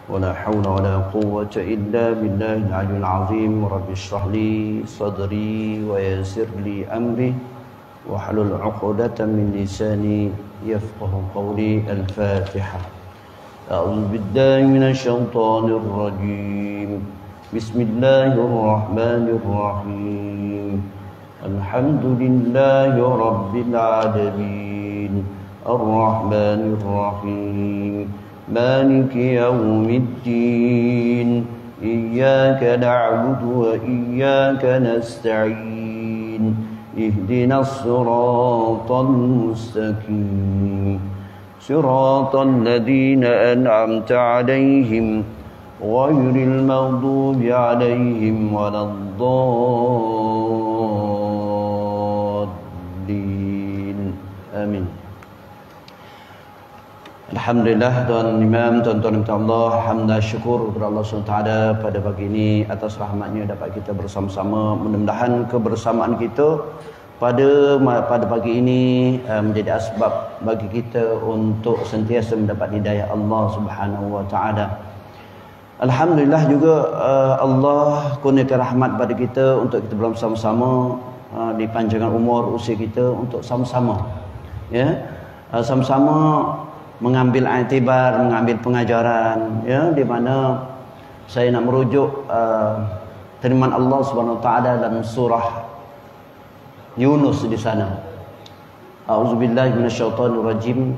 ولا حول ولا قوة إلا بالله العلي العظيم رب اشرح لي صدري ويسر لي أمري واحلل عقدة من لساني يفقه قولي. الفاتحة. أعوذ بالله من الشيطان الرجيم. بسم الله الرحمن الرحيم. الحمد لله رب العالمين الرحمن الرحيم مالك يوم الدين إياك نعبد وإياك نستعين اهدنا الصراط المستقيم صراط الذين أنعمت عليهم غير المغضوب عليهم ولا الضالين. آمين. Alhamdulillah, Tuan Imam, tuan-tuan minta Allah hamdan syukur kepada Allah SWT pada pagi ini atas rahmatnya dapat kita bersama-sama. Mudah-mudahan kebersamaan kita pada pagi ini menjadi asbab bagi kita untuk sentiasa mendapat hidayah Allah Subhanahu wa taala. Alhamdulillah juga Allah kurniakan rahmat pada kita untuk kita bersama-sama dipanjangkan umur usia kita untuk sama-sama sama-sama mengambil iktibar, mengambil pengajaran, di mana saya nak merujuk firman Allah Subhanahu wa taala dalam surah Yunus di sana. A'udzubillahi minasyaitonir rajim.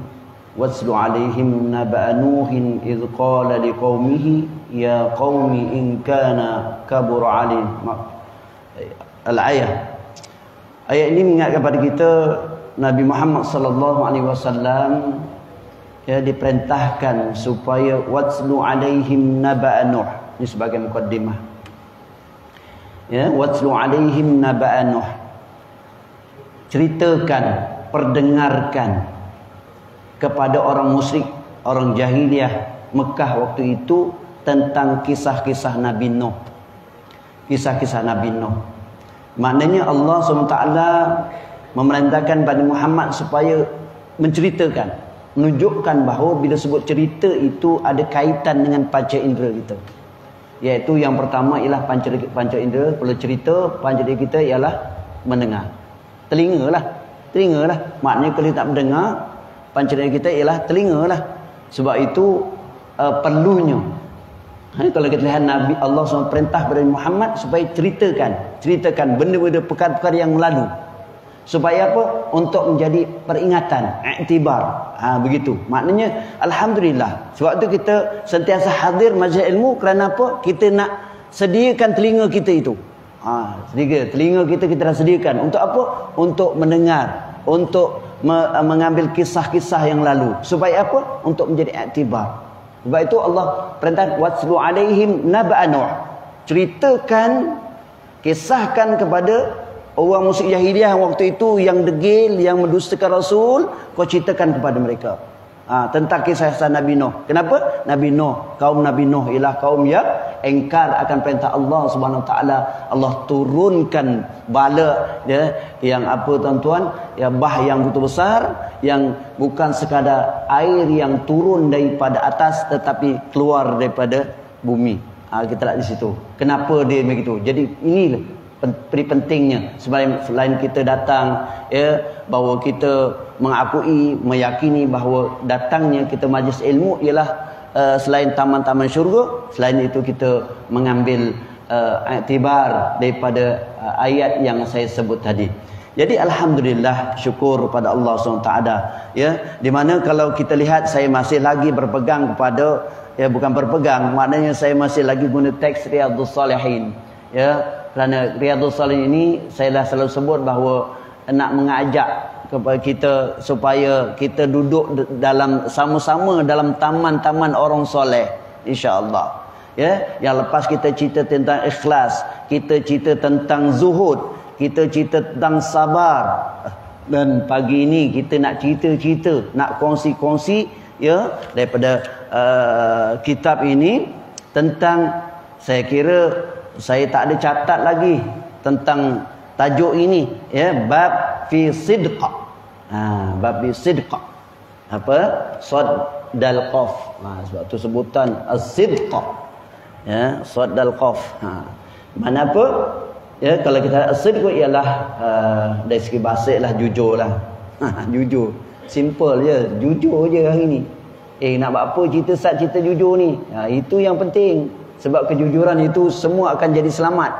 Watslu 'alaihim naba'a Nuhin idz qala liqaumihi ya qaumi in kana kabura 'alaihim. Al-ayat. Ayat ini mengingatkan kepada kita Nabi Muhammad sallallahu alaihi wasallam diperintahkan supaya watslu 'alaihim naba'a Nuh. Ini sebagai mukaddimah. Watslu 'alaihim naba'a Nuh. Ceritakan, perdengarkan kepada orang musyrik, orang jahiliyah Mekah waktu itu tentang kisah-kisah Nabi Nuh. Kisah-kisah Nabi Nuh. Maknanya Allah SWT memerintahkan Nabi Muhammad supaya menceritakan, menunjukkan bahawa bila sebut cerita itu ada kaitan dengan panca indera kita. Iaitu yang pertama ialah panca indera. Kalau cerita, panca indera kita ialah mendengar. Telingalah. Maknanya kalau tak mendengar, panca indera kita ialah telingalah. Sebab itu perlunya. Kalau kita lihat Nabi Allah SWT perintah kepada Muhammad supaya ceritakan benda-benda perkara-perkara yang lalu. Supaya apa? Untuk menjadi peringatan, iktibar. Begitu. Maknanya alhamdulillah. Sebab tu kita sentiasa hadir majlis ilmu kerana apa? Kita nak sediakan telinga kita itu. Telinga kita dah sediakan. Untuk apa? Untuk mendengar, untuk mengambil kisah-kisah yang lalu. Supaya apa? Untuk menjadi iktibar. Sebab itu Allah perintah watslu 'alaihim naba'a Nuh. Ceritakan, kisahkan kepada orang musyrik jahiliyah waktu itu yang degil, yang mendustakan Rasul, kau ceritakan kepada mereka tentang kisah Nabi Nuh. Kenapa? Nabi Nuh, kaum Nabi Nuh ialah kaum yang engkar akan perintah Allah Subhanahu wa taala. Allah turunkan bala yang apa tuan-tuan, bah yang begitu besar, yang bukan sekadar air yang turun daripada atas tetapi keluar daripada bumi. Kita lihat di situ. Kenapa dia begitu? Jadi inilah pentingnya. Selain kita datang bahawa kita mengakui, meyakini bahawa datangnya kita majlis ilmu ialah selain taman-taman syurga, selain itu kita mengambil iktibar daripada ayat yang saya sebut tadi. Jadi alhamdulillah, syukur kepada Allah SWT di mana kalau kita lihat saya masih lagi berpegang kepada bukan berpegang, maknanya saya masih lagi guna teks Riyadhus Salihin kerana Riyadhus Salihin ini saya dah selalu sebut bahawa nak mengajak kepada kita supaya kita duduk dalam sama-sama dalam taman-taman orang soleh, insya-Allah. Yang lepas kita cerita tentang ikhlas, kita cerita tentang zuhud, kita cerita tentang sabar, dan pagi ini kita nak cerita-cerita, nak kongsi-kongsi daripada kitab ini tentang, saya kira saya tak ada catat lagi tentang tajuk ini, bab fi sidq. Bab fi sidq. Apa? dal qaf. Sebab tu sebutan as-sidq. Ya, sad dal qaf. Mana apa? Ya, kalau kita as-sidq ialah dari segi bahasa ialah jujurlah. Jujur. Simple je, jujur je hari ni. Nak buat apa cerita jujur ni? Itu yang penting. Sebab kejujuran itu semua akan jadi selamat.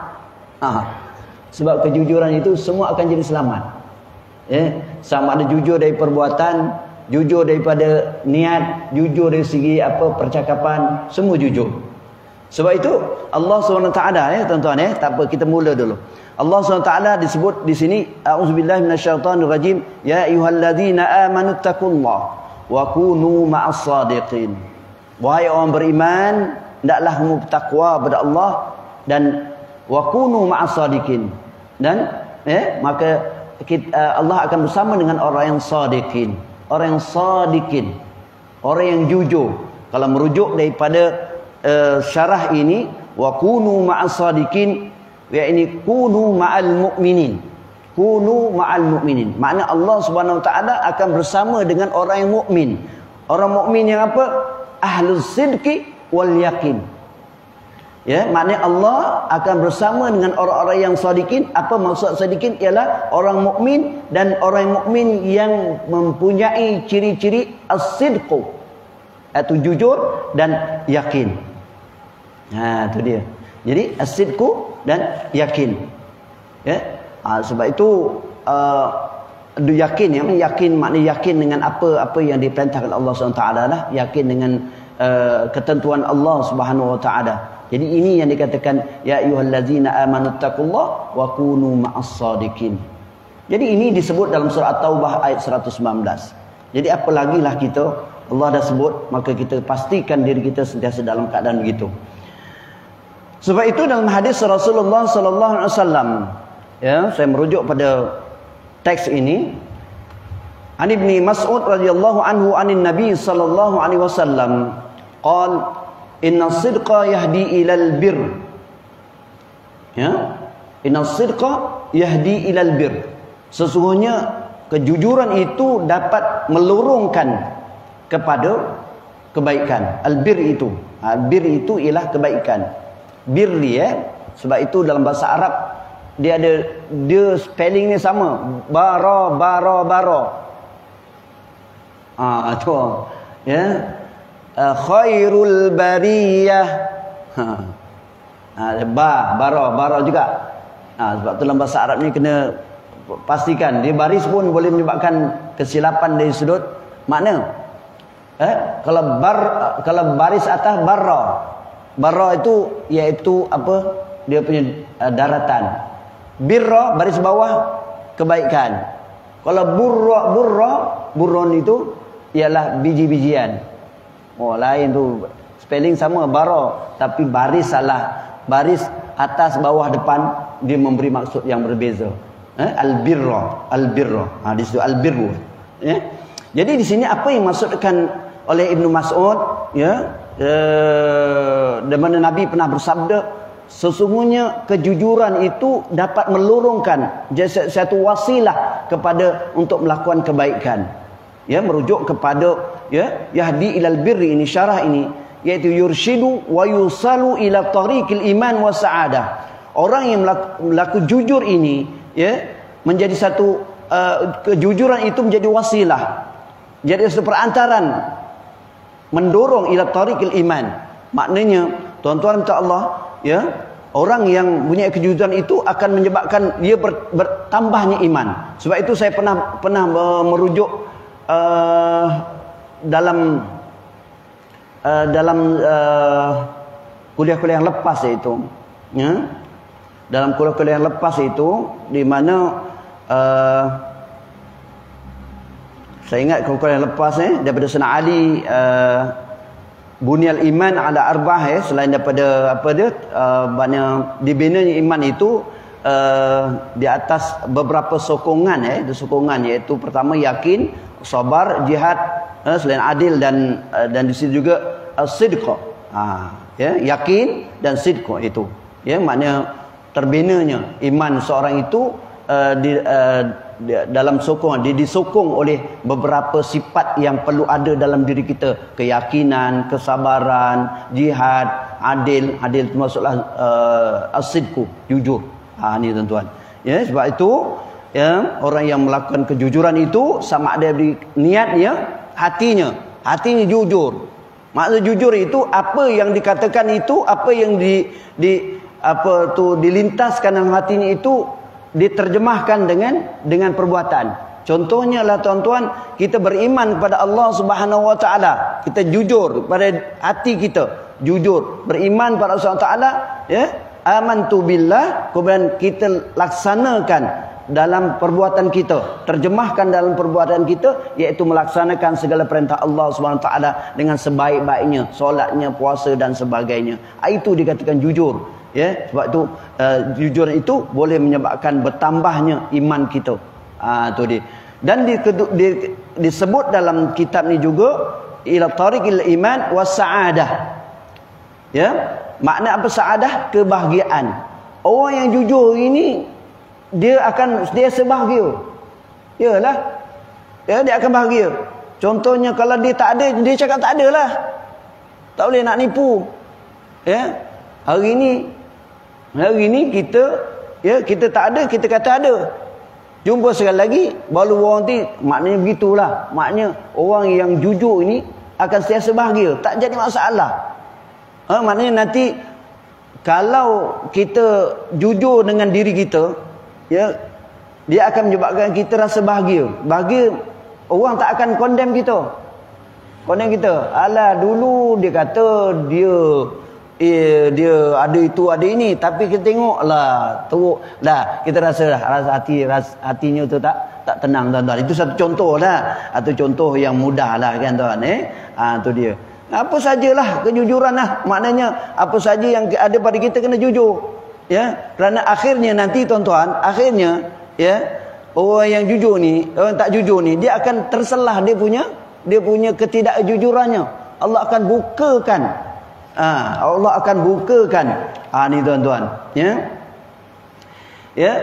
Sebab kejujuran itu semua akan jadi selamat. Sama ada jujur dari perbuatan, jujur daripada niat, jujur dari segi percakapan, semua jujur. Sebab itu Allah SWT tuan-tuan tak apa, kita mula dulu. Allah SWT disebut di sini, a'udzubillahi minasyaitonirrajim, ya ayyuhalladzina amanu taqullaha wa kunu ma'as sadiqin. Wahai orang beriman, hendaklah kamu bertakwa kepada Allah dan wa kunu ma'as sadiqin. Dan maka Allah akan bersama dengan orang yang sadiqin. Orang yang sadiqin, orang yang jujur. Kalau merujuk daripada syarah ini, wa kunu ma'as sadiqin, yakni kunu ma'al mu'minin. Kunu ma'al mu'minin. Makna Allah Subhanahu wa taala akan bersama dengan orang yang mukmin. Orang mukmin yang apa? Ahlus sidqi wal yakin. Ya, maknanya Allah akan bersama dengan orang-orang yang sadiqin. Apa maksud sadiqin? Ialah orang mukmin dan orang mukmin yang mempunyai ciri-ciri as-sidqu, iaitu jujur dan yakin. Itu dia. Jadi as-sidqu dan yakin. Ya. Sebab itu yakin, yakin maknanya yakin dengan apa yang diperintahkan Allah SWT lah, yakin dengan ketentuan Allah Subhanahu wa taala. Jadi ini yang dikatakan ya ayyuhallazina amanu taqullaha wa kunu ma'as sadiqin. Jadi ini disebut dalam surah At-Taubah ayat 119. Jadi apa lagi lah kita, Allah dah sebut, maka kita pastikan diri kita sentiasa dalam keadaan begitu. Sebab itu dalam hadis Rasulullah sallallahu alaihi wasallam, ya, saya merujuk pada teks ini. An Ibni Mas'ud radhiyallahu anhu anin Nabi sallallahu alaihi wasallam qala inna sidqa yahdi ilal bir. Ya, inna sidqa yahdi ilal bir. Sesungguhnya kejujuran itu dapat melurungkan kepada kebaikan. Albir itu, albir itu ialah kebaikan. Birri, sebab itu dalam bahasa Arab dia spellingnya sama, bara. Tu ya, khairul bariyah. Bara juga. Sebab tu dalam bahasa Arab ni kena pastikan dia baris pun boleh menyebabkan kesilapan dari sudut makna. Kalau baris atas barra itu iaitu apa? Dia punya daratan. Birra baris bawah kebaikan. Kalau burron itu ialah biji-bijian. Lain tu. Spelling sama bara, tapi baris salah. Baris atas bawah depan dia memberi maksud yang berbeza. Al-birra. Di situ al-birru. Jadi di sini apa yang maksudkan oleh Ibnu Mas'ud, ya? Di mana Nabi pernah bersabda, sesungguhnya kejujuran itu dapat melurungkan, jadi satu wasilah kepada untuk melakukan kebaikan. Ya, merujuk kepada yahdi ilal birri, ini syarah ini, iaitu yurshidu wa yusalu ila tariqil iman wa sa'adah. Orang yang melakukan jujur ini, ya, menjadi satu kejujuran itu menjadi wasilah, jadi satu perantaran mendorong ila tariqil iman. Maknanya tuan-tuan minta Allah, ya, orang yang punya kejujuran itu akan menyebabkan dia bertambahnya iman. Sebab itu saya pernah merujuk dalam kuliah-kuliah yang lepas itu, ya, dalam kuliah-kuliah yang lepas itu, di mana saya ingat kuliah yang lepas daripada Sayyidina Ali, Bunyal iman ala arba'ah, selain daripada apa dia, banyak dibinanya iman itu di atas beberapa sokongan, sokongan, iaitu pertama yakin, sabar, jihad, selain adil, dan di situ juga sidq, yakin dan sidq itu, ya, maknanya terbinanya iman seorang itu dalam sokongan, dia disokong oleh beberapa sifat yang perlu ada dalam diri kita. Keyakinan, kesabaran, jihad, adil itu maksudlah as-sidqu, jujur. Ni tuan-tuan. Ya, sebab itu ya, orang yang melakukan kejujuran itu sama ada di niatnya, hatinya jujur. Maksud jujur itu apa yang dikatakan itu, apa yang dilintaskan dalam hatinya itu diterjemahkan dengan perbuatan. Contohnya lah tuan-tuan, kita beriman kepada Allah Subhanahu wa taala, kita jujur pada hati kita, jujur beriman pada Allah Subhanahu wa taala, ya, amantu billah, kemudian kita laksanakan dalam perbuatan kita, terjemahkan dalam perbuatan kita, iaitu melaksanakan segala perintah Allah Subhanahu wa taala dengan sebaik-baiknya, solatnya, puasa dan sebagainya. Itu dikatakan jujur, ya. Sebab itu jujur itu boleh menyebabkan bertambahnya iman kita. Tu dia. Dan disebut dalam kitab ni juga ila tariqil iman was sa'adah. Ya, makna apa sa'adah? Kebahagiaan. Orang yang jujur ini dia sebahagia. Yalah. Ya, dia akan bahagia. Contohnya kalau dia tak ada, dia cakap tak ada lah. Tak boleh nak nipu. Ya. Hari ni kita tak ada, kita kata ada. Jumpa sekali lagi, baru orang tu, maknanya begitulah. Maknanya orang yang jujur ini akan sentiasa bahagia, tak jadi masalah. Maknanya nanti kalau kita jujur dengan diri kita, ya, dia akan menyebabkan kita rasa bahagia. Bahagia, orang tak akan condemn kita. Alah, dulu dia kata dia ada itu ada ini, tapi kita tengoklah teruk dah, kita rasa hatinya tu tak tenang tuan-tuan. Itu satu contoh lah, atau contoh yang mudah lah kan tuan. Tu dia. Apa sajalah kejujuran lah, maknanya apa saja yang ada pada kita kena jujur. Ya, kerana akhirnya nanti tuan-tuan, ya, orang yang jujur ni, orang tak jujur ni, dia akan terselah dia punya ketidakjujurannya. Allah akan bukakan. Allah akan bukakan. Ni tuan-tuan, ya. Ya.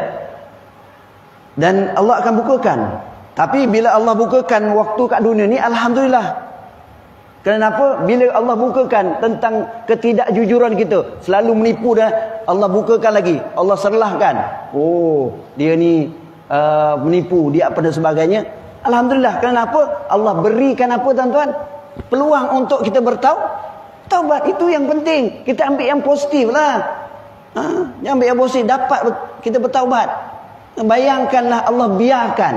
Dan Allah akan bukakan. Tapi bila Allah bukakan waktu kat dunia ni, alhamdulillah. Kenapa? Bila Allah bukakan tentang ketidakjujuran kita, selalu menipu dah, Allah bukakan lagi, Allah serlahkan. Oh, dia ni menipu, dia apa dan sebagainya. Alhamdulillah. Kenapa? Allah berikan apa tuan-tuan? Peluang untuk kita bertaubat. Itu yang penting. Kita ambil yang positif lah. Ambil yang positif, dapat kita bertaubat. Bayangkanlah Allah biarkan.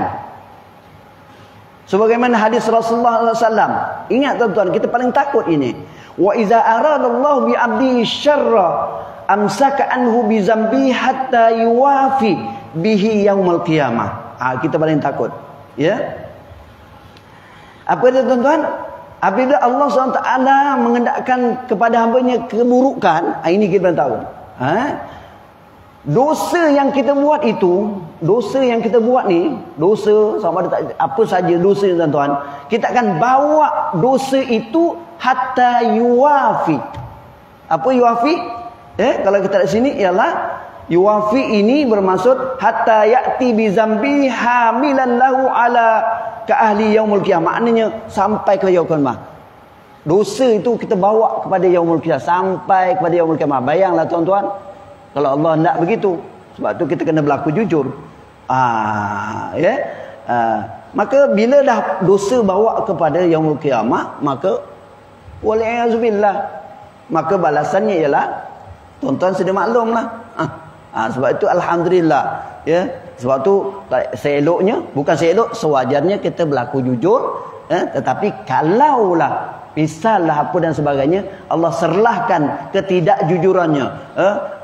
Sebagaimana hadis Rasulullah SAW. Ingat tuan-tuan, kita paling takut ini. Wa iza aradallahu bi 'abdi syarra amsaka anhu bi zambi hatta yuwafi bihi yaumil qiyamah. Kita paling takut. Ya. Apa dia tuan-tuan? Apabila Allah SWT mengendakkan kepada hamba-Nya keburukan, ini kita tahu. Dosa yang kita buat itu, dosa yang kita buat ni, dosa sama ada apa saja dosa tuan-tuan, kita akan bawa dosa itu hatta yuwafi. Apa yuwafi? Kalau kita di sini ialah yuwafi ini bermaksud hatta ya'ti bi zambi hamilan lahu ala ka ahli yaumul qiyamah. Maknanya sampai ke yaumul qiyamah. Dosa itu kita bawa kepada yaumul qiyamah, sampai kepada yaumul qiyamah. Bayanglah tuan-tuan, kalau Allah nak begitu. Sebab tu kita kena berlaku jujur. Ya. Maka bila dah dosa bawa kepada yaumul qiyamah, maka wali'azubillah, maka balasannya ialah tuan-tuan sudah maklumlah. Sebab itu alhamdulillah, ya. Sebab tu seeloknya, bukan seelok, sewajarnya kita berlaku jujur, tetapi kalaulah misallah apa dan sebagainya, Allah serlahkan ketidakjujurannya,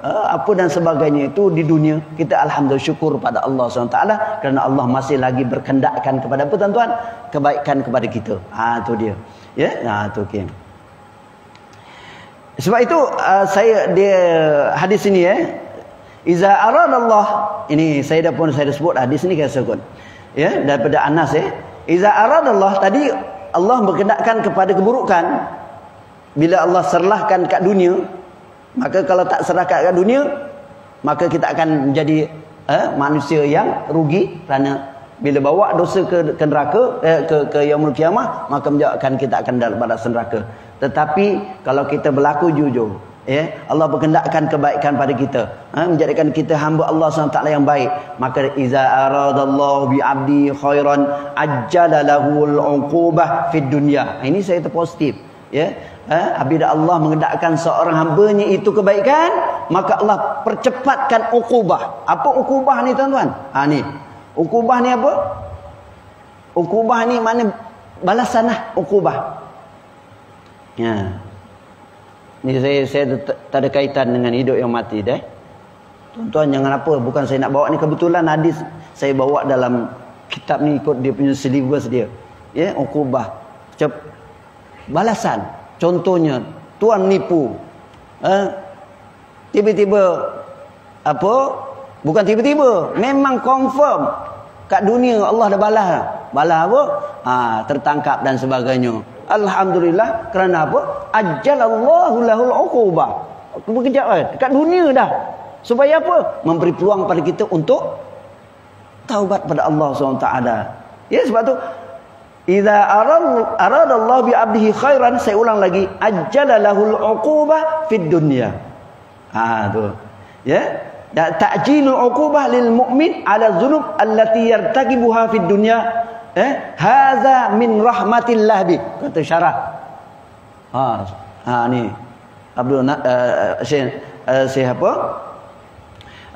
apa dan sebagainya itu di dunia, kita alhamdulillah syukur pada Allah SWT, kerana Allah masih lagi berkendakkan kepada apa tuan-tuan? Kebaikan kepada kita. Itu dia. Ya, itu okey. Sebab itu dia hadis ini, iza aradallah, ini saya dah sebut hadis ini saya sebut. Ya, daripada Anas, iza aradallah, tadi Allah berkendakkan kepada keburukan. Bila Allah serlahkan kat dunia, maka kalau tak serahkan kat dunia, maka kita akan menjadi manusia yang rugi kerana bila bawa dosa ke neraka, ke yaumul qiyamah, maka menjadikan kita akan dalam balasan neraka. Tetapi kalau kita berlaku jujur, Allah berkehendakkan kebaikan pada kita, menjadikan kita hamba Allah SWT yang baik, maka iza aradallahu bi 'abdi khairan ajjala lahul 'uqubah fid dunya. Ini saya positif, apabila Allah mengendakkan seorang hambanya itu kebaikan, maka Allah percepatkan uqubah. Apa uqubah ni tuan-tuan? Ni uqubah ni apa? Uqubah ni mana balasan lah uqubah. Ni saya tak ada kaitan dengan hidup yang mati dah. Tuan-tuan jangan apa, bukan saya nak bawa ni, kebetulan hadis saya bawa dalam kitab ni ikut dia punya syllabus dia. Uqubah. Balasan. Contohnya, tuan nipu. Tiba-tiba bukan tiba-tiba, memang confirm kat dunia Allah dah balas. Balas apa? Tertangkap dan sebagainya. Alhamdulillah, kerana apa? Ajjalallahu lahul 'uqubah. Berkejap dekat dunia dah. Supaya apa? Memberi peluang pada kita untuk taubat pada Allah SWT. Sebab tu idza aradallahu bi 'abdihi khairan, saya ulang lagi, ajjala lahul 'uqubah fid dunya. Tu. Ta'jilul 'uqubah lil mu'min 'ala dzunub allati yartakibuha fid dunya. Hadza min rahmatillah bi, kata syarah. Ni Abdul Syekh apa?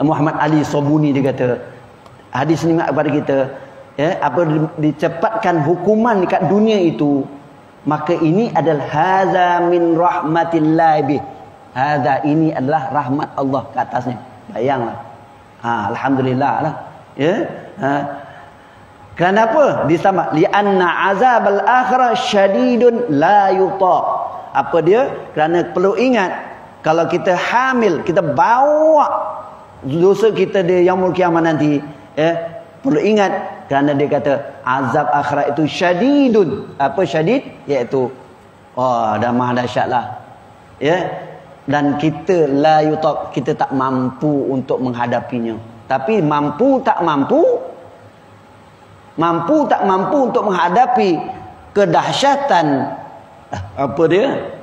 Muhammad Ali Sobuni dia kata, hadis ni kepada kita, apa dicepatkan hukuman dekat dunia itu, maka ini adalah hadza min rahmatillah bi. Hadza, ini adalah rahmat Allah ke atasnya. Bayanglah. Alhamdulillah lah. Kerana apa? Disama li'anna azabal akhirah syadidun la yuta. Apa dia? Kerana perlu ingat, kalau kita hamil, kita bawa dosa kita di yaumul qiyamah nanti, perlu ingat, kerana dia kata azab akhirat itu syadidun. Apa syadid? Iaitu dah maha dahsyatlah. Dan kita la yuta, kita tak mampu untuk menghadapinya. Tapi mampu tak mampu untuk menghadapi kedahsyatan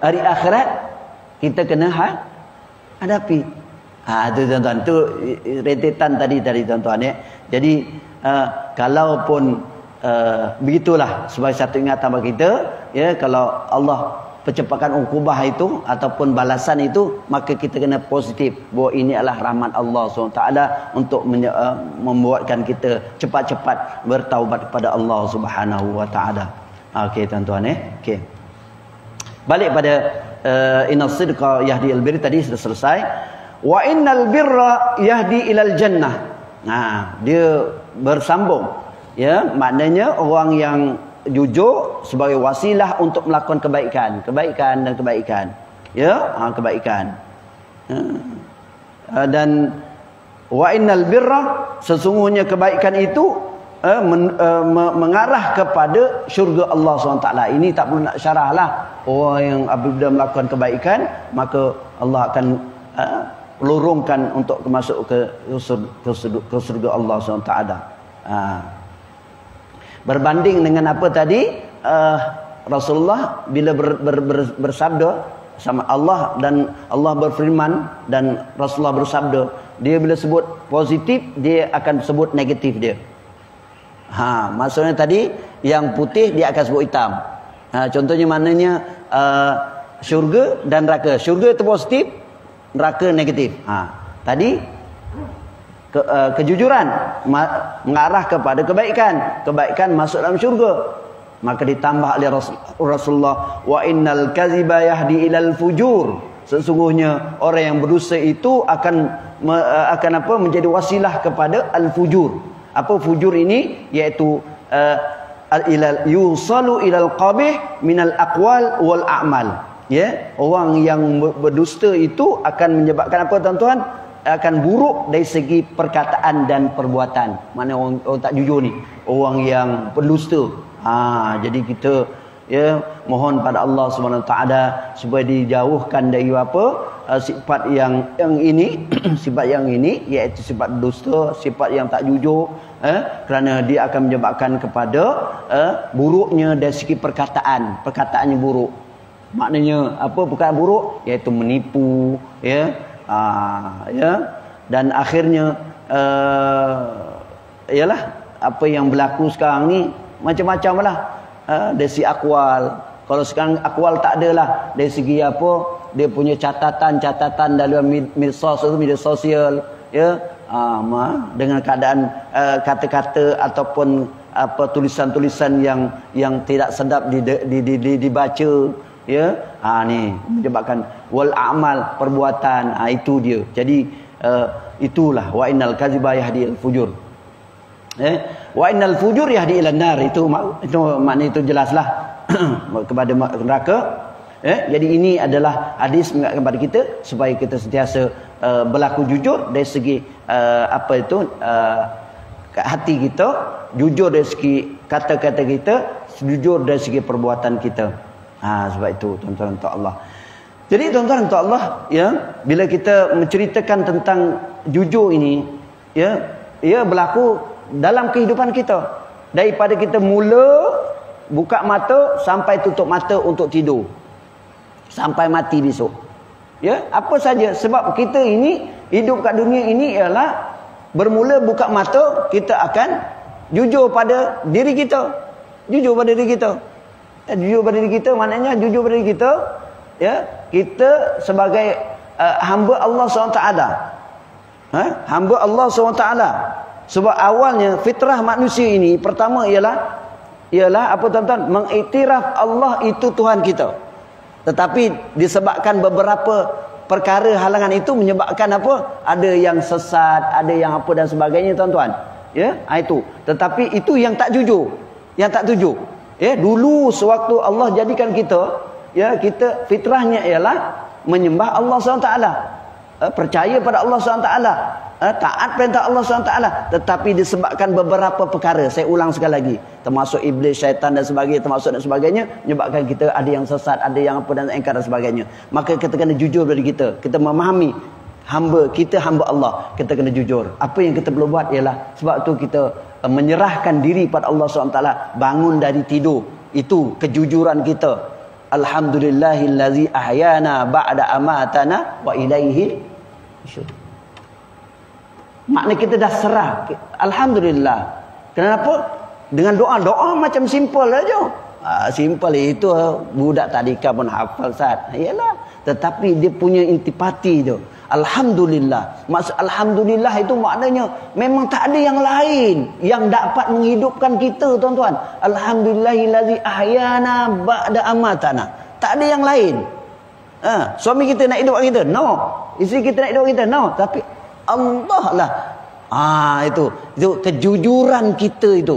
hari akhirat, kita kena hadapi. Tu tuan-tuan, tu rentetan tadi tuan-tuan. Jadi kalaupun begitulah, sebagai satu ingatan bagi kita, kalau Allah percepatkan uqubah itu ataupun balasan itu, maka kita kena positif bahawa ini adalah rahmat Allah SWT untuk membuatkan kita cepat-cepat bertaubat kepada Allah Subhanahu Wa Taala. Okey tuan-tuan, okey. Balik pada innas sidqa yahdi al birr, tadi sudah selesai. Wa innal birra yahdi ilal jannah. Dia bersambung. Maknanya orang yang jujur sebagai wasilah untuk melakukan kebaikan. Kebaikan. Dan wa innal birra, sesungguhnya kebaikan itu mengarah kepada syurga Allah SWT. Ini tak perlu nak syarah lah. Orang yang apabila melakukan kebaikan, maka Allah akan lorongkan untuk masuk ke syurga Allah SWT. Berbanding dengan apa tadi, Rasulullah bila bersabda sama Allah, dan Allah berfirman dan Rasulullah bersabda, dia bila sebut positif, dia akan sebut negatif dia. Maksudnya tadi yang putih dia akan sebut hitam. Contohnya maknanya syurga dan neraka. Syurga itu positif, neraka negatif. Tadi kejujuran mengarah kepada kebaikan masuk dalam syurga, maka ditambah oleh Rasulullah, wa innal kaziba yahdi ilal fujur, sesungguhnya orang yang berdusta itu akan menjadi wasilah kepada al fujur. Apa fujur ini? Iaitu yusalu ilal qabih minal aqwal wal a'mal. Orang yang berdusta itu akan menyebabkan apa tuan-tuan? Akan buruk dari segi perkataan dan perbuatan. Mana orang tak jujur ni, orang yang pendusta. Jadi kita ya, mohon pada Allah Subhanahu Wa Taala supaya dijauhkan dari apa sifat yang ini sifat yang ini, iaitu sifat dusta, sifat yang tak jujur, kerana dia akan menyebabkan kepada buruknya dari segi perkataannya buruk. Maknanya apa perkataan buruk, iaitu menipu, ya, ya, dan akhirnya ialah apa yang berlaku sekarang ni macam-macam lah. Dari segi akwal, kalau sekarang akwal tak ada lah. Dari segi apa, dia punya catatan dalam media sosial, ya, dengan keadaan kata-kata ataupun apa tulisan-tulisan yang tidak sedap dibaca, ya, ni menyebabkan wal amal, perbuatan, itu dia. Jadi itulah wa innal kadziba yahdi al fujur, wa innal fujur yahdi ilan nar. Itu makna itu jelaslah kepada neraka. Jadi ini adalah hadis mengingatkan kepada kita supaya kita sentiasa berlaku jujur dari segi apa itu hati kita, jujur dari segi kata-kata kita, jujur dari segi perbuatan kita. Sebab itu tuan-tuan untuk Allah. Jadi tuan-tuan untuk Allah, ya, bila kita menceritakan tentang jujur ini, ya, ia berlaku dalam kehidupan kita, daripada kita mula buka mata sampai tutup mata untuk tidur, sampai mati besok, ya, apa saja. Sebab kita ini hidup kat dunia ini ialah bermula buka mata kita akan jujur pada diri kita, jujur pada diri kita. Jujur pada diri kita maknanya jujur pada diri kita, ya, kita sebagai hamba Allah SWT, hamba Allah SWT. Sebab awalnya fitrah manusia ini pertama ialah apa tuan-tuan, mengiktiraf Allah itu Tuhan kita. Tetapi disebabkan beberapa perkara halangan itu menyebabkan apa, ada yang sesat, ada yang apa dan sebagainya tuan-tuan, ya, itu. Tetapi itu yang tak jujur, yang tak jujur, ya. Dulu sewaktu Allah jadikan kita, ya, kita fitrahnya ialah menyembah Allah SWT, percaya pada Allah SWT, taat perintah Allah SWT. Tetapi disebabkan beberapa perkara, saya ulang sekali lagi, termasuk iblis, syaitan dan sebagainya, menyebabkan kita ada yang sesat, ada yang apa dan engkar dan sebagainya. Maka kita kena jujur dari kita memahami kita hamba Allah, kita kena jujur. Apa yang kita perlu buat ialah, sebab tu kita menyerahkan diri pada Allah SWT, bangun dari tidur, itu kejujuran kita. Alhamdulillahillazi ahyana ba'da amatana wa ilaihi nusyur. Makna kita dah serah, alhamdulillah. Kenapa? Dengan doa macam simple aja. Simple itu budak tadika pun hafal Ustaz. Iyalah, tetapi dia punya intipati tu. Alhamdulillah. Maksud alhamdulillah itu maknanya memang tak ada yang lain yang dapat menghidupkan kita, tuan-tuan. Alhamdulillahillazi ahyana ba'da amatana. Tak ada yang lain. Suami kita nak hidup kita? No. Isteri kita nak hidup kita? No. Tapi Allah lah. Itu kejujuran kita itu.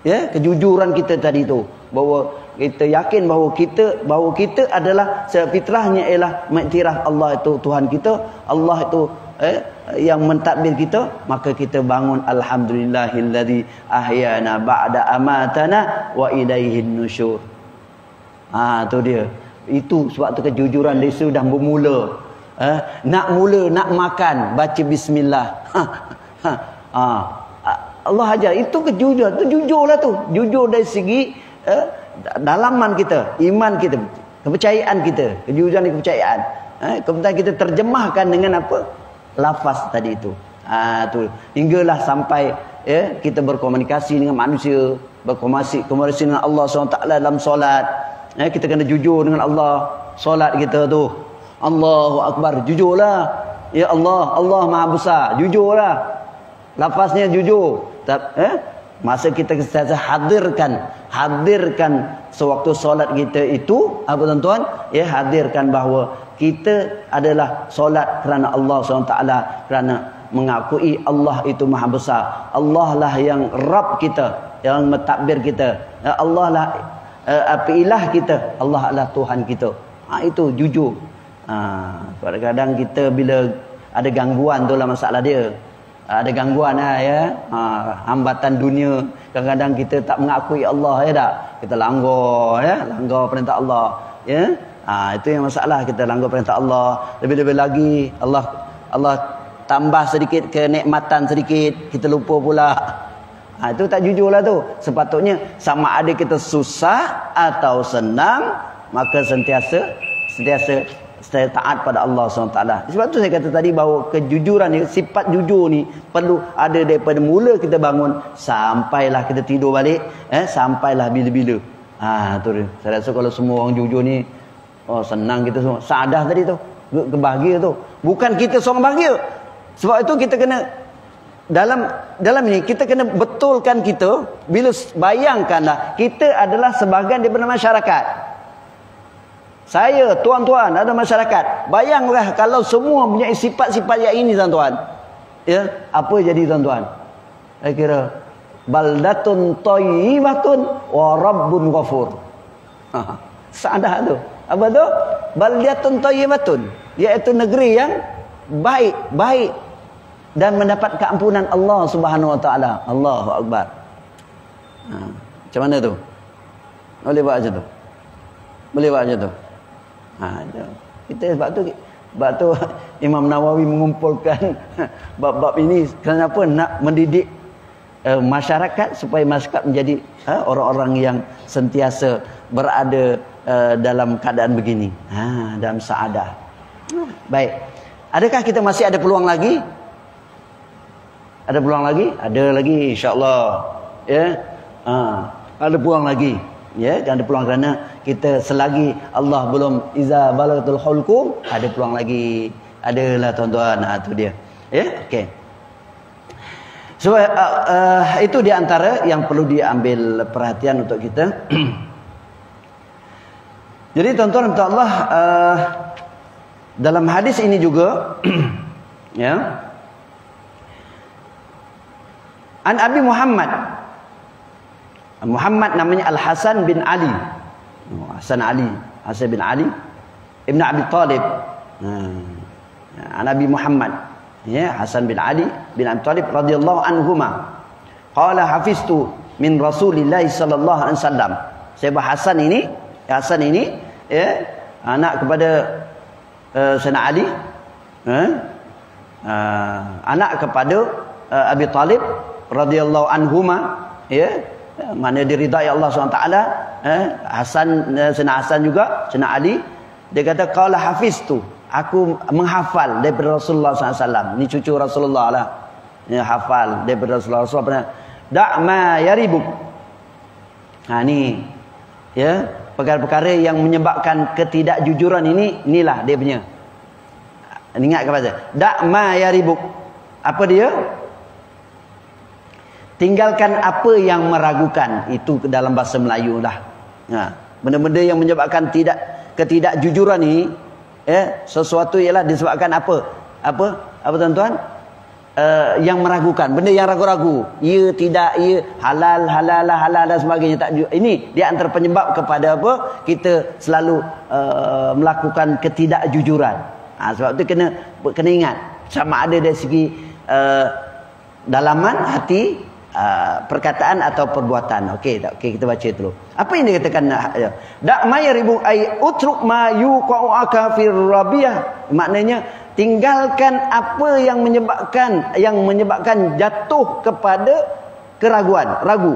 Ya, kejujuran kita tadi itu, bahawa kita yakin bahawa kita adalah fitrahnya ialah mengiktiraf Allah itu Tuhan kita, Allah itu yang mentadbir kita, maka kita bangun alhamdulillahillazi ahyana ba'da amatana wa ilaihin nusyur. Tu dia. Itu sebab tu kejujuran dia sudah bermula. Nak makan baca bismillah. Allah ajar, itu kejujuran. Tu jujurlah tu. Jujur dari segi dalaman kita, iman kita, kepercayaan kita, kejujuran dan kepercayaan. Kemudian kita terjemahkan dengan apa? Lafaz tadi itu. Tu hinggalah sampai kita berkomunikasi dengan manusia, berkomunikasi dengan Allah SWT dalam solat. Kita kena jujur dengan Allah. Solat kita tu, Allahu Akbar, jujurlah. Ya Allah, Allah Maha Besar, jujurlah. Lafaznya jujur. Masa kita hadirkan sewaktu solat kita itu, apa tuan-tuan? Ya, hadirkan bahawa kita adalah solat kerana Allah SWT, kerana mengakui Allah itu Maha Besar. Allah lah yang Rabb kita, yang mentadbir kita. Allah lah ilah kita. Allah adalah Tuhan kita. Itu jujur. Kadang-kadang kita bila ada gangguan tu lah masalah dia. ada gangguan ya, hambatan dunia. Kadang-kadang kita tak mengakui Allah ya tak? Kita langgar ya, langgar perintah Allah ya. Itu yang masalah, kita langgar perintah Allah. Lebih-lebih lagi Allah tambah sedikit kenikmatan sedikit, kita lupa pula. Itu tak jujurlah tu. Sepatutnya sama ada kita susah atau senang, maka sentiasa taat pada Allah SWT. Sebab tu saya kata tadi bahawa kejujuran ni, sifat jujur ni perlu ada daripada mula kita bangun sampailah kita tidur balik, sampailah bila-bila. Tu dia. Saya rasa kalau semua orang jujur ni, senang kita semua. Saadah tadi tu, kebahagia tu. Bukan kita seorang bahagia. Sebab itu kita kena dalam ini kita kena betulkan kita, bila bayangkanlah kita adalah sebahagian daripada masyarakat. Saya, tuan-tuan, ada masyarakat. Bayanglah kalau semua punya sifat-sifat yang ini, tuan-tuan. Ya, apa jadi tuan-tuan? Saya kira baldatun thayyibatun wa rabbun ghafur. Saadah tu. Apa tu? Baldatun thayyibatun, iaitu negeri yang baik dan mendapat keampunan Allah Subhanahu wa taala. Allahu akbar. Macam mana tu? Boleh buat macam tu? Boleh buat macam tu? Kita sebab tu Imam Nawawi mengumpulkan bab-bab ini kenapa nak mendidik masyarakat supaya masyarakat menjadi orang-orang yang sentiasa berada dalam keadaan begini, dalam saadah. Baik. Adakah kita masih ada peluang lagi? Ada peluang lagi? Ada lagi, insya-Allah. Ya. Ada peluang lagi. Ya, ada peluang kerana kita selagi Allah belum iza balaghatul hulqum, ada peluang lagi. Adalah tuan-tuan, tu dia. Ya, okey. So itu di antara yang perlu diambil perhatian untuk kita. Jadi tuan-tuan Allah, dalam hadis ini juga ya, an Abi Muhammad namanya Al-Hasan bin Ali. Hasan bin Ali Ibn Abi Talib. Nabi Muhammad, ya, Hasan bin Ali bin Abi Talib radhiyallahu anhuma. Qala hafiztu min Rasulillah sallallahu alaihi wasallam. Sebab Hasan ini ya, anak kepada Sayyidina Ali, anak kepada Abi Talib radhiyallahu anhuma, ya, mana diridai Allah SWT. Sayyidina Hasan juga, Sayyidina Ali, dia kata qala hafiztu, aku menghafal daripada Rasulullah SAW. Ni cucu Rasulullah lah, dia hafal daripada Rasulullah. Da' ma yaribuk. Ni ya, perkara-perkara yang menyebabkan ketidakjujuran inilah dia punya. Ingat kepada da' ma yaribuk. Apa dia? Tinggalkan apa yang meragukan. Itu dalam bahasa Melayu lah. Benda-benda yang menyebabkan ketidakjujuran ini, sesuatu ialah disebabkan apa tuan-tuan? Yang meragukan, benda yang ragu-ragu, ia tidak, ia halal dan sebagainya. Ini dia antara penyebab kepada apa? Kita selalu melakukan ketidakjujuran. Sebab itu kena ingat, sama ada dari segi dalaman hati, perkataan atau perbuatan. Okey, kita baca dulu. Apa yang dikatakan? Da' ma yaribu ay utruk ma yuqa'uka fir rabiyah. Maknanya tinggalkan apa yang menyebabkan jatuh kepada keraguan, ragu.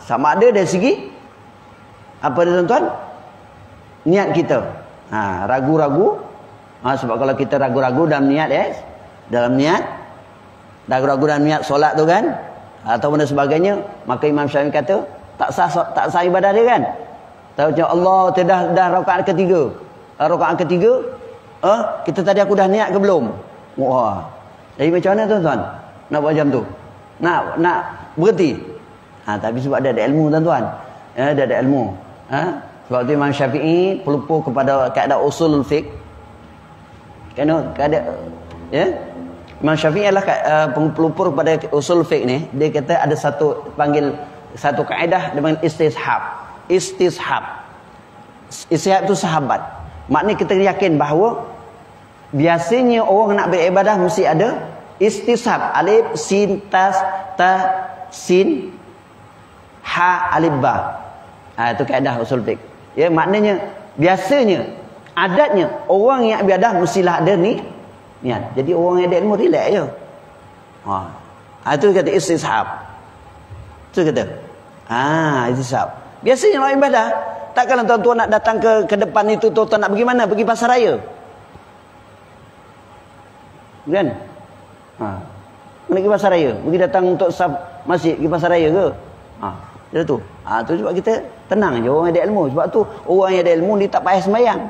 Sama ada dari segi apa dia tuan-tuan? Niat kita. Ragu-ragu. Sebab kalau kita ragu-ragu dalam niat, ragu-ragu dalam niat solat tu kan, atau benda sebagainya, maka Imam Syafi'i kata tak sah ibadah dia kan. Tahu macam Allah dah rakaat ketiga. Rakaat ketiga, kita tadi aku dah niat ke belum? Wah. Jadi macam mana tuan-tuan? Nak buat macam tu? Nak berhenti? Tapi sebab dia ada ilmu tuan-tuan. Dia ada ilmu. Sebab tu Imam Syafi'i pelupur kepada kaedah usulul fiqh. Imam Syafi'i adalah pelupur kepada usul fiqh ni. Dia kata ada satu kaedah dengan istishab. Istishab itu sahabat. Maknanya kita yakin bahawa biasanya orang nak beribadah mesti ada istishab. Alif, sin, tas, ta, sin, ha, alif, ba. Itu kaedah usul fiqh. Ya, maknanya biasanya, adatnya orang yang beribadah mestilah ada ni niat. Jadi orang yang ada ilmu relax je. Itu kata istishab. Itu kata. Istishab. Biasanya orang ibadah, takkanlah tuan-tuan nak datang ke depan itu, tuan-tuan nak pergi mana? Pergi pasar raya. Kan? Mana pergi pasar raya? Pergi datang untuk saf masjid, pergi pasar raya ke? Dia tu. Tu sebab kita tenang je orang yang ada ilmu. Sebab tu orang yang ada ilmu dia tak payah sembahyang.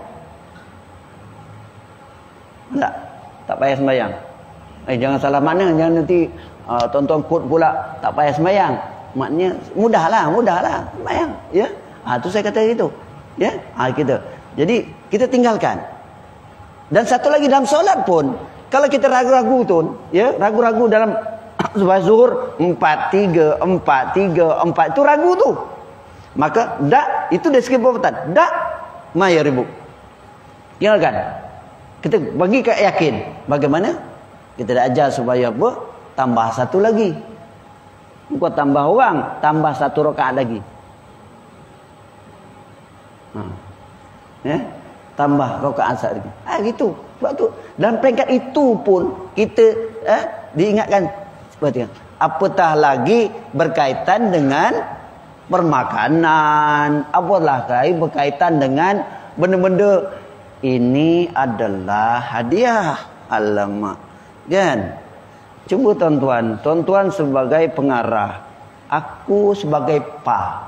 Tak payah sembahyang. Jangan salah makna, jangan nanti tuan-tuan quote pula tak payah sembahyang. Maknanya mudahlah sembahyang, ya. Tu saya kata gitu. Ya? Kita. Jadi kita tinggalkan. Dan satu lagi dalam solat pun, kalau kita ragu-ragu tu, ya, ragu-ragu dalam sebab zuhur 4-3 itu ragu tu. Maka itu dari segi perbuatan. Mayaribu. Tinggalkan. Kita bagi ke yakin. Bagaimana? Kita dah ajar supaya apa? Tambah satu lagi. Bukan tambah orang, tambah satu rakaat lagi. Ya? Tambah rakaat satu lagi. Gitu. Sebab tu dalam peringkat itu pun kita diingatkan seperti apatah lagi berkaitan dengan permakanan, apalah berkaitan dengan benda-benda ini adalah hadiah. Alamak. Kan? Cuba tuan-tuan sebagai pengarah, aku sebagai pa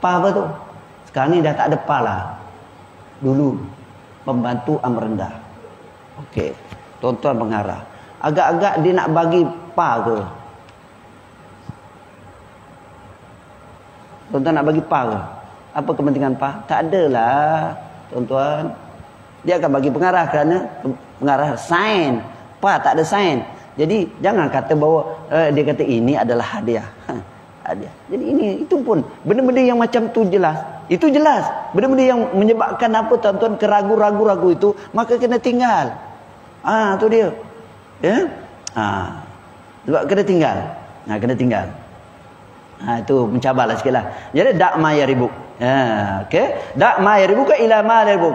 apa tu? Sekarang ni dah tak ada pa lah. Dulu pembantu am rendah. Okey, tuan-tuan pengarah, agak-agak dia nak bagi pa ke? Tuan-tuan nak bagi pa ke? Apa kepentingan pa? Tak adalah, tuan-tuan. Dia akan bagi pengarah kerana pengarah sign. Pa tak ada sign. Jadi jangan kata bahawa dia kata ini adalah hadiah. Hadiah. Jadi itu pun benda-benda yang macam tu jelas. Itu jelas. Benda-benda yang menyebabkan apa tuan-tuan keragu-ragu itu, maka kena tinggal. Tu dia. Ya? Sebab kena tinggal. Kena tinggal. Itu mencabarlah sikitlah. Jadi dak ma yaribuk. Okey. Dak ma yaribuk ila ma yaribuk.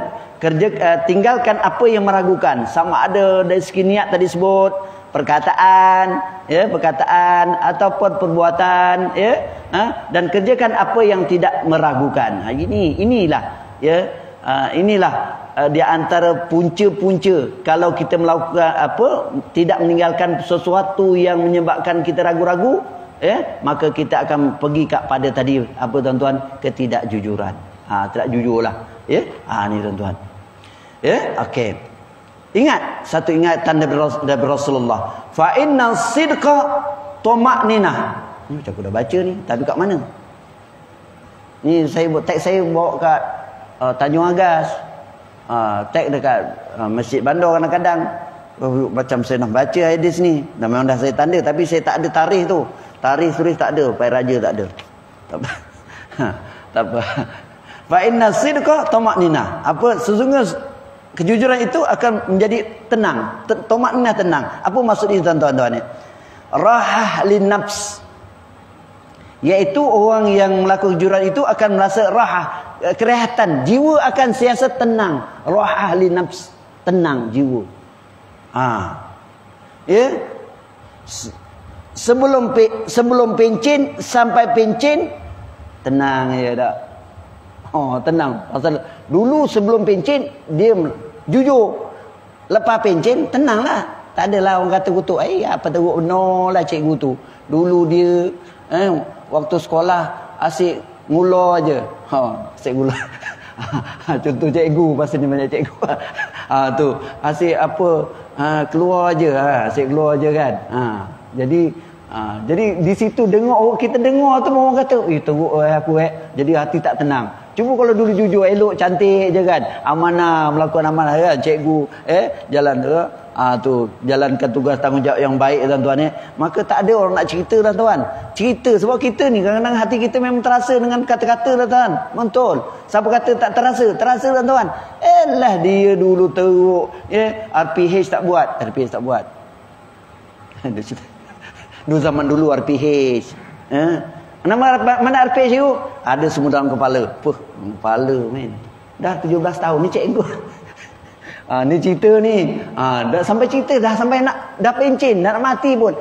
Tinggalkan apa yang meragukan, sama ada dari segi niat tadi sebut, perkataan ataupun perbuatan, ya, dan kerjakan apa yang tidak meragukan. Inilah di antara punca-punca kalau kita melakukan tidak meninggalkan sesuatu yang menyebabkan kita ragu-ragu, ya, maka kita akan pergi kepada tadi apa tuan-tuan, ketidakjujuran. Tidak jujurlah, ya. Ni tuan-tuan. Ya, okey. Ingat satu ingatan dari Rasulullah. Fa inna sidqa tuma'ninah. Macam aku dah baca ni, tapi kat mana? Ni saya buat tag, saya bawa kat Tanjung Agas. Tag dekat Masjid Bandar kadang-kadang. Macam saya nak baca hadis ni. Dan memang dah saya tanda, tapi saya tak ada tarikh tu. Tarikh tulis tak ada, pai raja tak ada. Tak apa. Fa inna sidqa tuma'ninah. Apa sesungguhnya kejujuran itu akan menjadi tenang. Tuma'ninah, tenang. Apa maksud ini tuan-tuan? Rahah lin nafs. Iaitu orang yang melakukan kejujuran itu akan merasa rahah, kerehatan. Jiwa akan siasat tenang. Rahah lin nafs. Tenang jiwa. Ya. Sebelum pencin sampai pencin tenang ya tak? Tenang. Pasal dulu sebelum pencin dia jujur. Lepas pencin tenanglah. Tak adalah orang kata kutuk. Apa teruk benar lah cikgu tu. Dulu dia waktu sekolah asyik ngula aje. Asyik ngula. Contoh cikgu, pasal ni banyak cikgu. Tu asyik keluar aje. Asyik keluar aje kan. Jadi di situ kita dengar tu orang kata, teruk aku jadi hati tak tenang. Cuba kalau dulu jujur, elok, cantik je kan, amanah, melakukan amanah kan, cikgu jalan Tu jalankan tugas tanggungjawab yang baik tuan-tuan Maka tak ada orang nak cerita tuan-tuan. Cerita sebab kita ni kadang-kadang hati kita memang terasa dengan kata-kata tuan-tuan. Betul. Siapa kata tak terasa? Terasa tuan-tuan. Elah dia dulu teruk RPH tak buat. Dulu zaman dulu RPH. Mana RPH tu? Ada semua dalam kepala. Kepala men. Dah 17 tahun ni cikgu. Ni cerita ni. Dah sampai cerita dah sampai dah pencen, nak mati pun.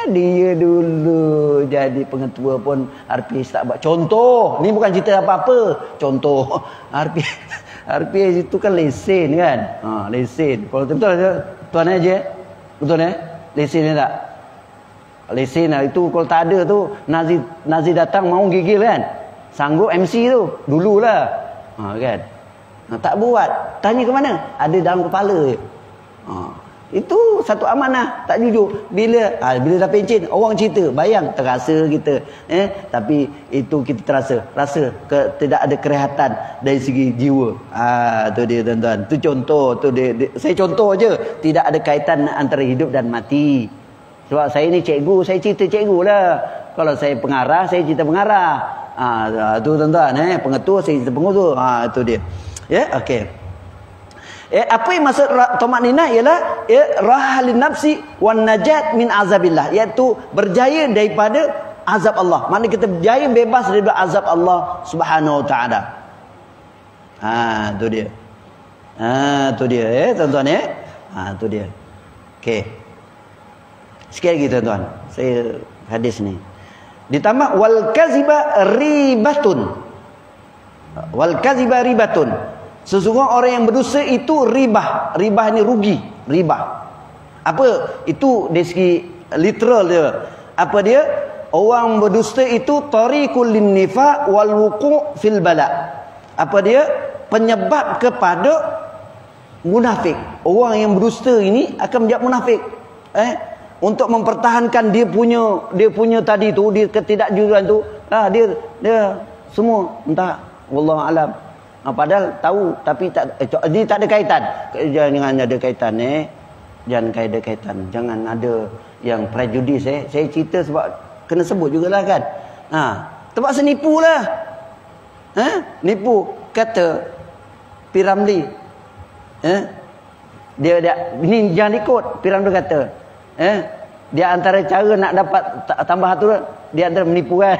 Dia dulu jadi pengetua pun RPH tak buat. Contoh, ni bukan cerita apa-apa. Contoh, RPH itu kan lesen kan? Lesen. Kalau betul tuan aja. Betul lesen ni tak? Lesen lah itu kalau tak ada tu Nazi datang mau gigil kan. Sanggup MC tu dululah. Kan. Tak buat. Tanya ke mana? Ada dalam kepala je. Itu satu amanah. Tak jujur. Bila dah pencen orang cerita, bayang terasa kita. Tapi itu kita terasa. Rasa tidak ada kerehatan dari segi jiwa. Tu dia tuan-tuan. Tu contoh. Saya contoh je. Tidak ada kaitan antara hidup dan mati. Sebab saya ni cikgu, saya cerita cikgu lah. Kalau saya pengarah, saya cerita pengarah. Tu tuan-tuan, pengetua, saya cerita pengetua. Itu dia. Okey. Apa yang maksud tamakninah ialah rahalin nafsi wan najat min azabillah, iaitu berjaya daripada azab Allah. Maknanya kita berjaya bebas daripada azab Allah Subhanahu wa taala. Tu dia. Tu dia tuan-tuan tu dia. Okey. Sekali lagi tuan-tuan, saya hadis ni. Ditambah wal kaziba ribatun. Wal kaziba ribatun. Sesungguhnya orang yang berdusta itu ribah. Ribah ni rugi. Ribah. Apa? Itu dari segi literal dia. Apa dia? Orang berdusta itu tariqul linnifaq wal wuqu' fil bala. Apa dia? Penyebab kepada munafik. Orang yang berdusta ini akan menjadi munafik. Untuk mempertahankan dia punya tadi tu, dia ketidakjujuran tu, dia semua entah wallahu alam. Padahal tahu tapi dia tak ada kaitan. Jangan ada kaitan jangan ada kaitan. Jangan ada yang prejudis Saya cerita sebab kena sebut jugalah kan. Terpaksa nipu lah. Nipu kata Piramli. Dia ni jangan ikut. Piramli kata dia antara cara nak dapat tambah tu, dia antara menipu kan.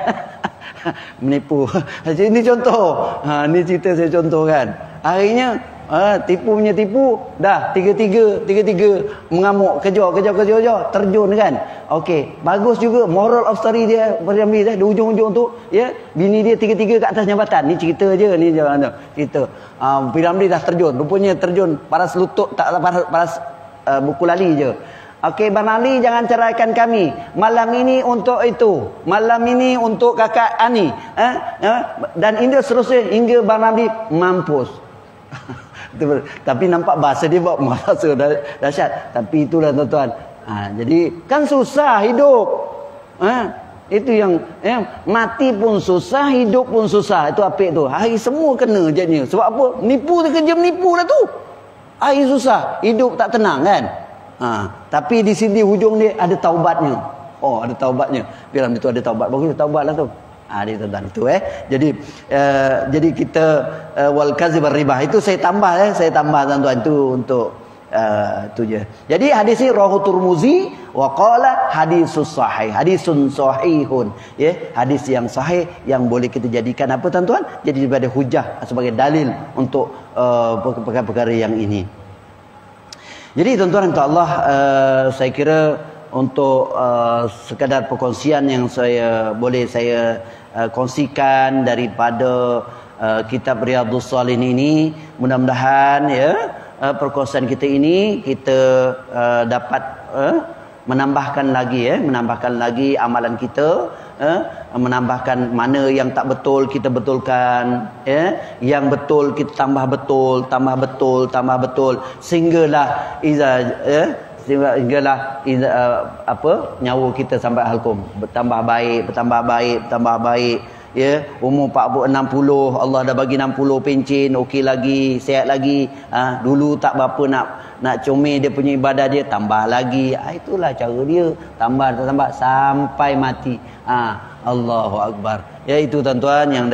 Menipu. Ini contoh. Ni cerita saya contoh kan. Akhirnya tipu punya tipu, dah tiga-tiga mengamuk, kejar terjun kan. Okey, bagus juga moral of story dia di hujung-hujung tu bini dia tiga-tiga kat atas jambatan. Ni cerita je ni cerita. Piramli dah terjun, rupanya terjun paras lutut, tak paras buku lali je. Okey, Bang Ali jangan ceraikan kami. Malam ini untuk itu. Malam ini untuk kakak Ani. Dan ini seterusnya hingga Bang Ali mampus. Tapi nampak bahasa dia buat bahasa dahsyat. Tapi itulah tuan-tuan. Jadi kan susah hidup. Itu yang mati pun susah, hidup pun susah. Itu apik tu. Hari semua kena jadinya. Sebab apa? Nipu tu kerja menipu lah tu. Hari susah, hidup tak tenang kan. Tapi di sini hujung dia ada taubatnya. Ada taubatnya. Piramli itu ada taubat. Bagus taubatlah tu. Dia tuan-tuan itu jadi kita wal kazib ribah itu saya tambah tuan-tuan itu untuk itu je. Jadi hadis ini rawahu Tirmizi wa qala hadisus sahih. Hadisun sahihun. Hadis yang sahih yang boleh kita jadikan apa tuan-tuan? Jadi sebagai hujah, sebagai dalil untuk perkara-perkara yang ini. Jadi tuan-tuan untuk Allah, saya kira untuk sekadar perkongsian yang boleh saya kongsikan daripada kitab Riyadhus Shalihin ini, mudah-mudahan perkongsian kita ini kita dapat menambahkan lagi amalan kita, menambahkan mana yang tak betul kita betulkan, yang betul kita tambah betul, sehinggalah nyawa kita sampai halkum bertambah baik. Umur 40 60 Allah dah bagi 60 pencen, okey lagi, sihat lagi. Dulu tak berapa nak comel dia punya ibadah dia, tambah lagi. Itulah cara dia, tambah sampai mati. Allahu Akbar. Ya, itu tuan-tuan yang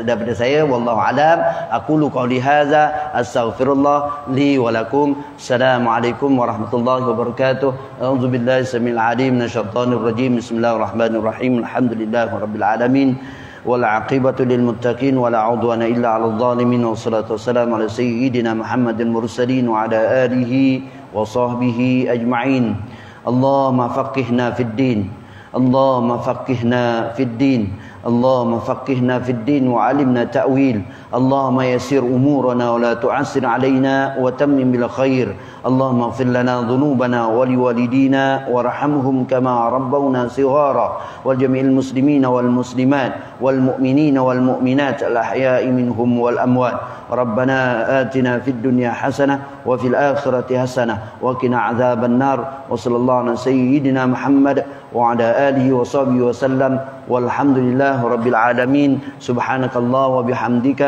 daripada saya. Wallahu alam. Aqulu qawli hadza astaghfirullah li wa lakum. Assalamualaikum warahmatullahi wabarakatuh. A'udzubillahi samil alim minasyaitonir rajim. Bismillahirrahmanirrahim. Alhamdulillahirabbil alamin. Wal 'aqibatu lil muttaqin wa la 'udwana illa 'alal zalimin. Wassalatu wassalamu ala sayyidina Muhammadil mursalin wa ala alihi wa sahbihi ajma'in. Allahumma faqihna fid din. اللهم فقهنا في الدين اللهم فقهنا في الدين وعلمنا تأويل اللهم يسر أمورنا ولا تعسر علينا وتمم بالخير اللهم اغفر لنا ذنوبنا ولوالدينا وارحمهم كما ربونا صغارا وجميع المسلمين والمسلمات والمؤمنين والمؤمنات الأحياء منهم والأموات ربنا آتنا في الدنيا حسنة وفي الآخرة حسنة وقنا عذاب النار وصلى الله على سيدنا محمد وعلى آله وصحبه وسلم والحمد لله رب العالمين سبحانك الله وبحمدك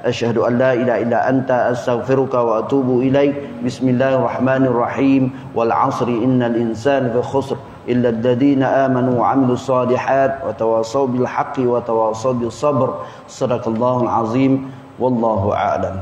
أشهد أن لا إله إلا أنت أستغفرك وأتوب إليك بسم الله الرحمن الرحيم والعصر إن الإنسان في خسر إلا الذين آمنوا وعملوا الصالحات وتواصوا بالحق وتواصوا بالصبر صدق الله العظيم والله أعلم.